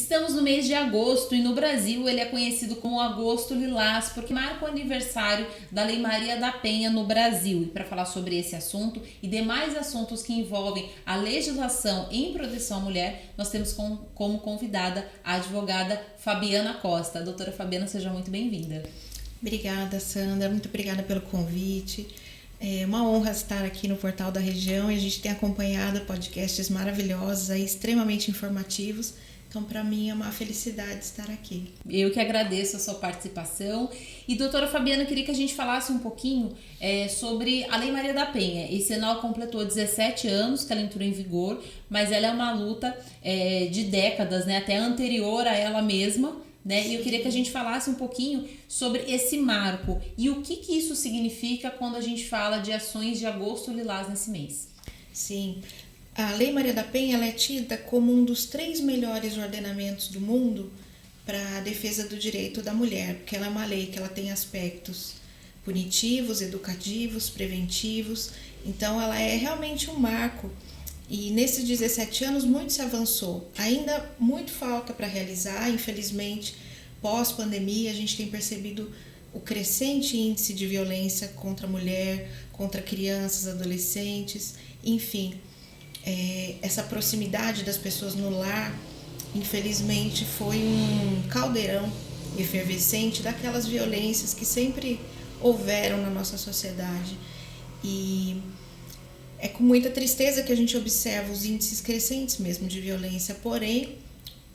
Estamos no mês de agosto e no Brasil ele é conhecido como Agosto Lilás porque marca o aniversário da Lei Maria da Penha no Brasil. E para falar sobre esse assunto e demais assuntos que envolvem a legislação em proteção à mulher, nós temos como convidada a advogada Fabiana Costa. Doutora Fabiana, seja muito bem-vinda. Obrigada, Sandra. Muito obrigada pelo convite. É uma honra estar aqui no Portal da Região e a gente tem acompanhado podcasts maravilhosos, aí, extremamente informativos. Então, para mim, é uma felicidade estar aqui. Eu que agradeço a sua participação. E, doutora Fabiana, eu queria que a gente falasse um pouquinho sobre a Lei Maria da Penha. Esse ano ela completou 17 anos que ela entrou em vigor, mas ela é uma luta de décadas, né, até anterior a ela mesma. Né? E eu queria que a gente falasse um pouquinho sobre esse marco e o que isso significa quando a gente fala de ações de Agosto Lilás nesse mês. Sim. A Lei Maria da Penha ela é tida como um dos 3 melhores ordenamentos do mundo para a defesa do direito da mulher, porque ela é uma lei que ela tem aspectos punitivos, educativos, preventivos, então ela é realmente um marco e nesses 17 anos muito se avançou, ainda muito falta para realizar, infelizmente pós-pandemia a gente tem percebido o crescente índice de violência contra a mulher, contra crianças, adolescentes, enfim. Essa proximidade das pessoas no lar, infelizmente, foi um caldeirão efervescente daquelas violências que sempre houveram na nossa sociedade. E é com muita tristeza que a gente observa os índices crescentes mesmo de violência, porém,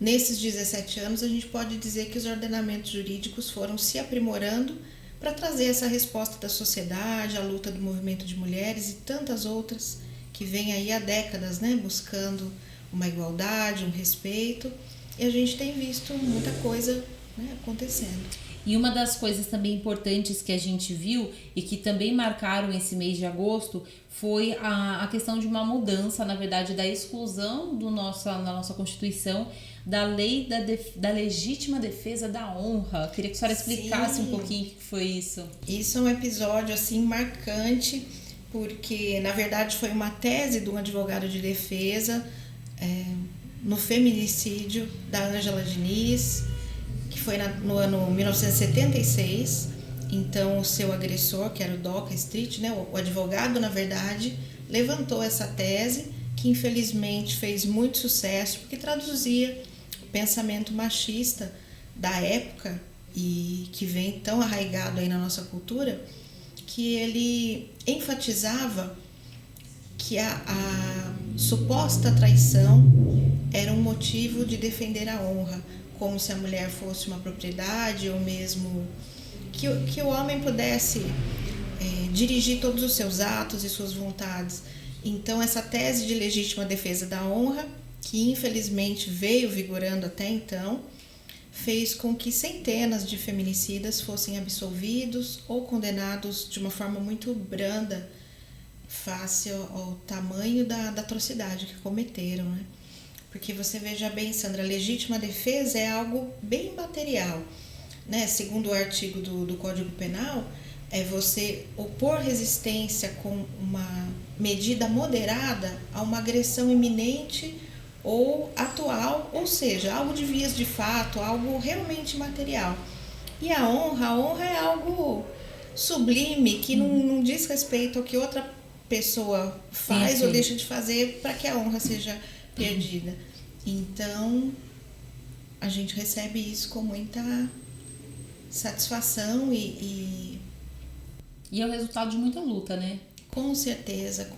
nesses 17 anos, a gente pode dizer que os ordenamentos jurídicos foram se aprimorando para trazer essa resposta da sociedade, a luta do movimento de mulheres e tantas outras que vem aí há décadas, né, buscando uma igualdade, um respeito, e a gente tem visto muita coisa, né, acontecendo. E uma das coisas também importantes que a gente viu e que também marcaram esse mês de agosto foi a questão de uma mudança, na verdade, da exclusão da nossa Constituição da lei da legítima defesa da honra. Queria que a senhora explicasse um pouquinho o que foi isso. Isso é um episódio assim marcante, porque na verdade foi uma tese de um advogado de defesa no feminicídio da Ângela Diniz, que foi no ano 1976. Então o seu agressor, que era o Doca Street, né, o advogado na verdade, levantou essa tese que infelizmente fez muito sucesso porque traduzia o pensamento machista da época e que vem tão arraigado aí na nossa cultura, que ele enfatizava que a suposta traição era um motivo de defender a honra, como se a mulher fosse uma propriedade ou mesmo que o homem pudesse dirigir todos os seus atos e suas vontades. Então essa tese de legítima defesa da honra, que infelizmente veio vigorando até então, fez com que centenas de feminicidas fossem absolvidos ou condenados de uma forma muito branda face ao tamanho da atrocidade que cometeram, né? Porque você veja bem, Sandra, a legítima defesa é algo bem material, né? Segundo o artigo do Código Penal, é você opor resistência com uma medida moderada a uma agressão iminente ou atual, ou seja, algo de vias de fato, algo realmente material. E a honra é algo sublime, que não diz respeito ao que outra pessoa faz ou deixa de fazer para que a honra seja perdida. Então, a gente recebe isso com muita satisfação e é o resultado de muita luta, né? Com certeza,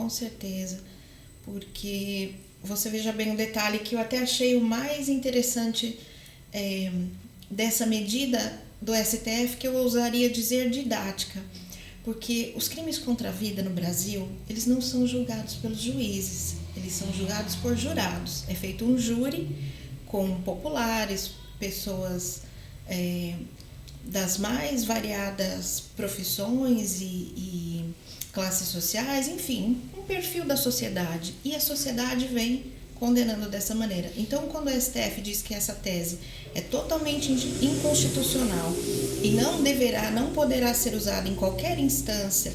porque você veja bem um detalhe que eu até achei o mais interessante dessa medida do STF, que eu ousaria dizer didática, porque os crimes contra a vida no Brasil, eles não são julgados pelos juízes, eles são julgados por jurados. É feito um júri com populares, pessoas das mais variadas profissões e classes sociais, enfim, um perfil da sociedade, e a sociedade vem condenando dessa maneira. Então, quando o STF diz que essa tese é totalmente inconstitucional e não poderá ser usada em qualquer instância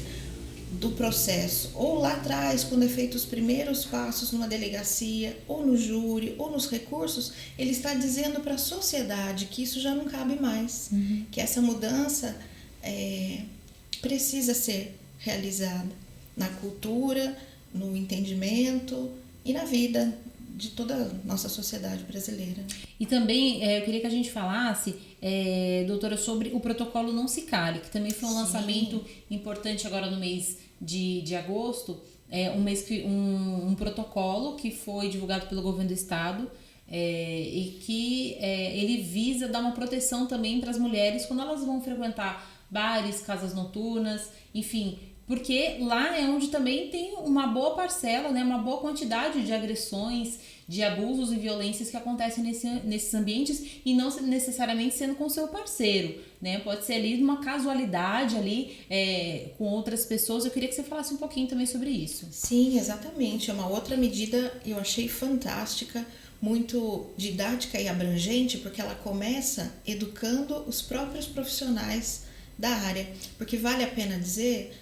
do processo, ou lá atrás, quando é feito os primeiros passos numa delegacia, ou no júri, ou nos recursos, ele está dizendo para a sociedade que isso já não cabe mais, que essa mudança precisa ser realizada na cultura, no entendimento e na vida de toda a nossa sociedade brasileira. E também eu queria que a gente falasse, doutora, sobre o protocolo Não Se Cale, que também foi um lançamento importante agora no mês de agosto, um protocolo que foi divulgado pelo governo do estado e que ele visa dar uma proteção também para as mulheres quando elas vão frequentar bares, casas noturnas, enfim, porque lá é onde também tem uma boa parcela, né, uma boa quantidade de agressões, de abusos e violências que acontecem nesses ambientes e não necessariamente sendo com o seu parceiro, né? Pode ser ali uma casualidade ali com outras pessoas. Eu queria que você falasse um pouquinho também sobre isso. Sim, exatamente. É uma outra medida, eu achei fantástica, muito didática e abrangente, porque ela começa educando os próprios profissionais da área. Porque vale a pena dizer,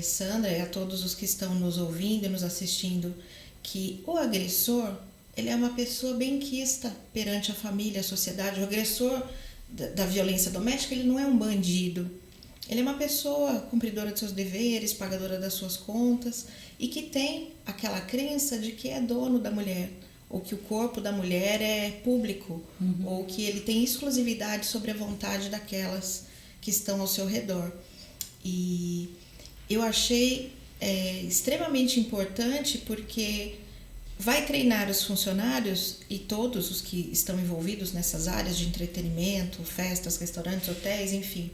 Sandra, e a todos os que estão nos ouvindo e nos assistindo, que o agressor, ele é uma pessoa benquista perante a família, a sociedade. O agressor da violência doméstica, ele não é um bandido. Ele é uma pessoa cumpridora de seus deveres, pagadora das suas contas e que tem aquela crença de que é dono da mulher, ou que o corpo da mulher é público, ou que ele tem exclusividade sobre a vontade daquelas que estão ao seu redor. E eu achei extremamente importante porque vai treinar os funcionários e todos os que estão envolvidos nessas áreas de entretenimento, festas, restaurantes, hotéis, enfim,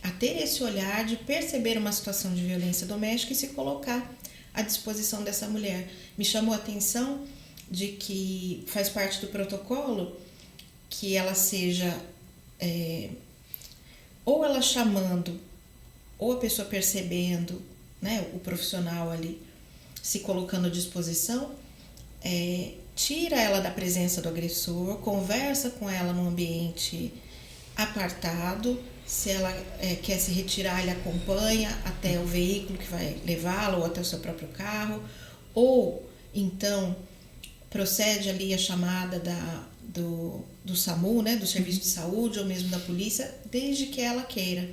a ter esse olhar de perceber uma situação de violência doméstica e se colocar à disposição dessa mulher. Me chamou a atenção de que faz parte do protocolo que ela seja ou ela chamando ou a pessoa percebendo, né, o profissional ali se colocando à disposição, tira ela da presença do agressor, conversa com ela num ambiente apartado. Se ela quer se retirar, ele acompanha até o veículo que vai levá-la ou até o seu próprio carro, ou então procede ali a chamada do SAMU, né, do Serviço de Saúde, ou mesmo da polícia, desde que ela queira.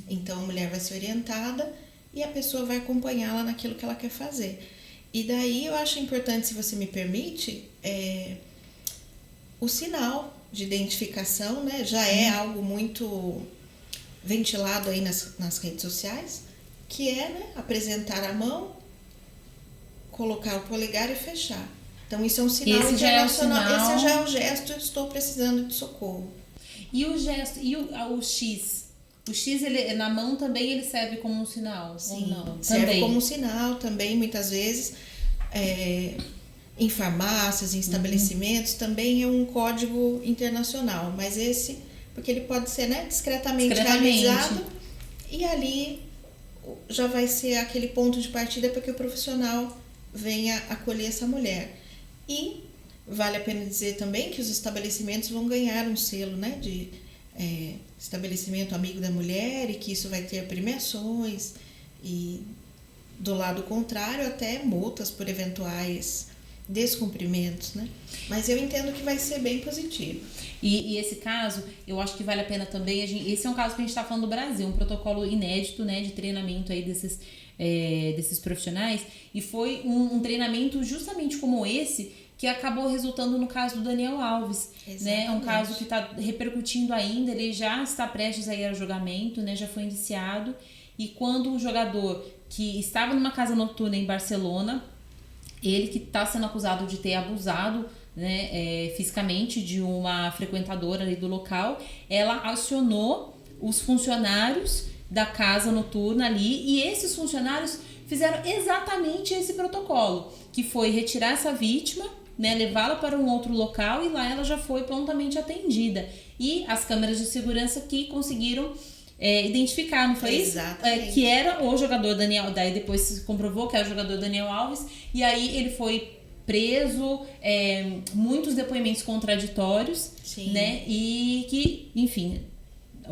Então a mulher vai ser orientada e a pessoa vai acompanhá-la naquilo que ela quer fazer. E daí eu acho importante, se você me permite, o sinal de identificação, né, já é algo muito ventilado aí nas redes sociais, que é, né, apresentar a mão, colocar o polegar e fechar. Então isso é um sinal internacional. Esse já é o gesto, estou precisando de socorro. E o gesto, e o X? O X, ele, na mão também ele serve como um sinal? Sim, ou não? serve também como um sinal também, muitas vezes. Em farmácias, em estabelecimentos, também é um código internacional, mas esse, porque ele pode ser, né, discretamente realizado, e ali já vai ser aquele ponto de partida para que o profissional venha acolher essa mulher. E vale a pena dizer também que os estabelecimentos vão ganhar um selo, né, de estabelecimento amigo da mulher, e que isso vai ter premiações, e do lado contrário até multas por eventuais descumprimentos, né? Mas eu entendo que vai ser bem positivo. E esse caso, eu acho que vale a pena também, esse é um caso que a gente está falando do Brasil, um protocolo inédito, né, de treinamento aí desses profissionais, e foi um treinamento justamente como esse que acabou resultando no caso do Daniel Alves. Exatamente. Né? É um caso que está repercutindo ainda, ele já está prestes a ir ao julgamento, né, já foi indiciado, e quando o jogador que estava numa casa noturna em Barcelona, ele que está sendo acusado de ter abusado, né, fisicamente de uma frequentadora ali do local, ela acionou os funcionários da casa noturna ali, e esses funcionários fizeram exatamente esse protocolo, que foi retirar essa vítima, né, levá-la para um outro local, e lá ela já foi prontamente atendida. E as câmeras de segurança que conseguiram identificar, não foi isso? Que era o jogador Daniel, daí depois se comprovou que era o jogador Daniel Alves, e aí ele foi preso, muitos depoimentos contraditórios. Sim. Né? E que, enfim,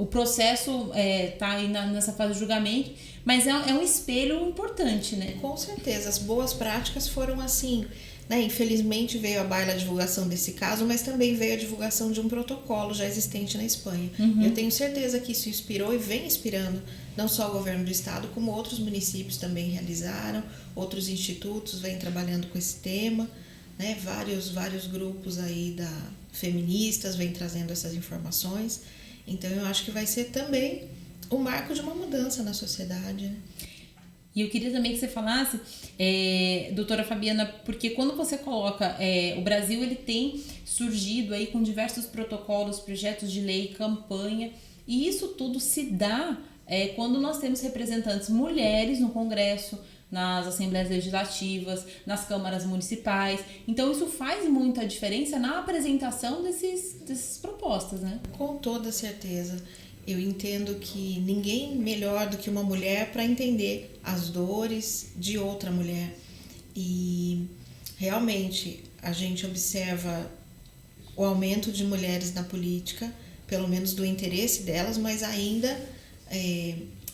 o processo tá aí nessa fase de julgamento, mas é um espelho importante, né? Com certeza, as boas práticas foram assim, né? Infelizmente veio à baila a divulgação desse caso, mas também veio a divulgação de um protocolo já existente na Espanha. Eu tenho certeza que isso inspirou e vem inspirando não só o governo do estado, como outros municípios também realizaram, outros institutos vêm trabalhando com esse tema, né? Vários grupos aí feministas vêm trazendo essas informações. Então eu acho que vai ser também o marco de uma mudança na sociedade, né? E eu queria também que você falasse, doutora Fabiana, porque quando você coloca, o Brasil ele tem surgido aí com diversos protocolos, projetos de lei, campanha, e isso tudo se dá quando nós temos representantes mulheres no Congresso, nas assembleias legislativas, nas câmaras municipais. Então isso faz muita diferença na apresentação dessas propostas, né? Com toda certeza. Eu entendo que ninguém melhor do que uma mulher para entender as dores de outra mulher. E realmente a gente observa o aumento de mulheres na política, pelo menos do interesse delas, mas ainda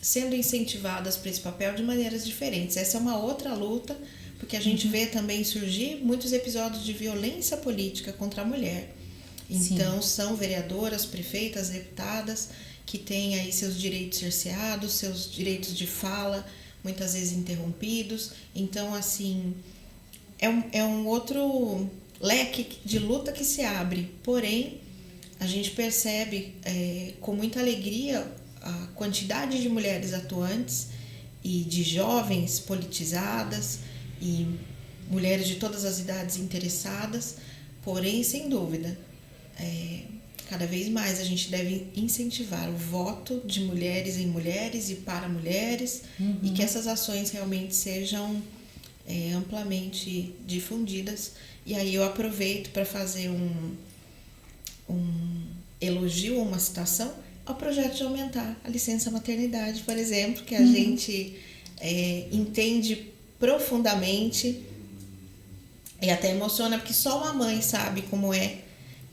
sendo incentivadas para esse papel de maneiras diferentes. Essa é uma outra luta, porque a gente vê também surgir muitos episódios de violência política contra a mulher. Então, são vereadoras, prefeitas, deputadas que têm aí seus direitos cerceados, seus direitos de fala, muitas vezes interrompidos. Então, assim, é um outro leque de luta que se abre. Porém, a gente percebe com muita alegria a quantidade de mulheres atuantes e de jovens politizadas e mulheres de todas as idades interessadas. Porém, sem dúvida, cada vez mais a gente deve incentivar o voto de mulheres em mulheres e para mulheres, e que essas ações realmente sejam amplamente difundidas. E aí eu aproveito para fazer um elogio ou uma citação ao projeto de aumentar a licença maternidade, por exemplo, que a gente entende profundamente e até emociona, porque só uma mãe sabe como é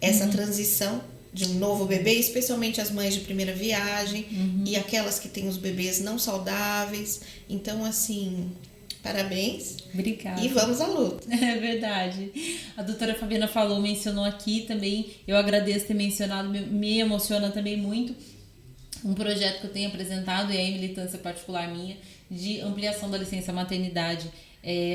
essa transição de um novo bebê, especialmente as mães de primeira viagem e aquelas que têm os bebês não saudáveis. Então, assim, parabéns. Obrigada. E vamos à luta. É verdade. A doutora Fabiana mencionou aqui também, eu agradeço ter mencionado, me emociona também muito, um projeto que eu tenho apresentado, e é a militância particular minha, de ampliação da licença maternidade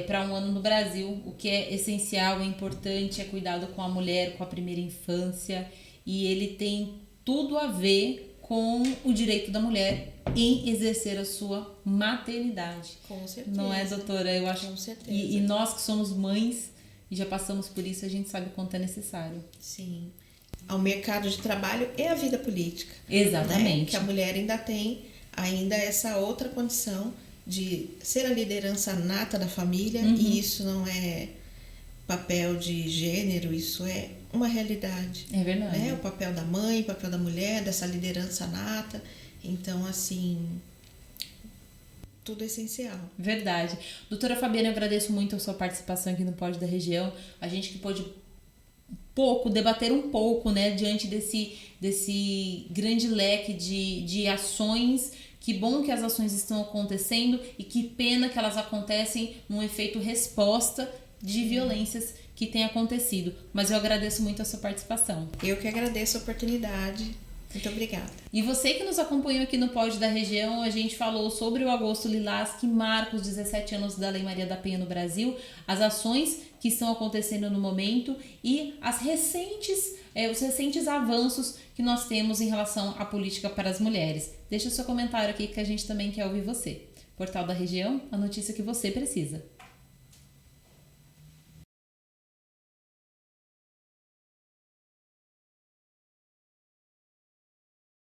para 1 ano no Brasil. O que é essencial, é importante, é cuidado com a mulher, com a primeira infância, e ele tem tudo a ver com o direito da mulher em exercer a sua maternidade. Com certeza. Não é, doutora? Eu acho. Com certeza. E nós que somos mães e já passamos por isso, a gente sabe o quanto é necessário. Sim. Ao mercado de trabalho e à vida política. Exatamente. Né? Que a mulher ainda tem essa outra condição de ser a liderança nata da família, e isso não é papel de gênero, isso é uma realidade. É verdade. Né? O papel da mãe, o papel da mulher, dessa liderança nata. Então, assim, tudo é essencial. Verdade. Doutora Fabiana, eu agradeço muito a sua participação aqui no Pod da Região. A gente que pôde debater um pouco, né, diante desse grande leque de ações. Que bom que as ações estão acontecendo e que pena que elas acontecem num efeito resposta de violências que tem acontecido. Mas eu agradeço muito a sua participação. Eu que agradeço a oportunidade. Muito obrigada. E você que nos acompanhou aqui no Pod da Região, a gente falou sobre o Agosto Lilás, que marca os 17 anos da Lei Maria da Penha no Brasil, as ações que estão acontecendo no momento e os recentes avanços que nós temos em relação à política para as mulheres. Deixa o seu comentário aqui que a gente também quer ouvir você. Portal da Região, a notícia que você precisa.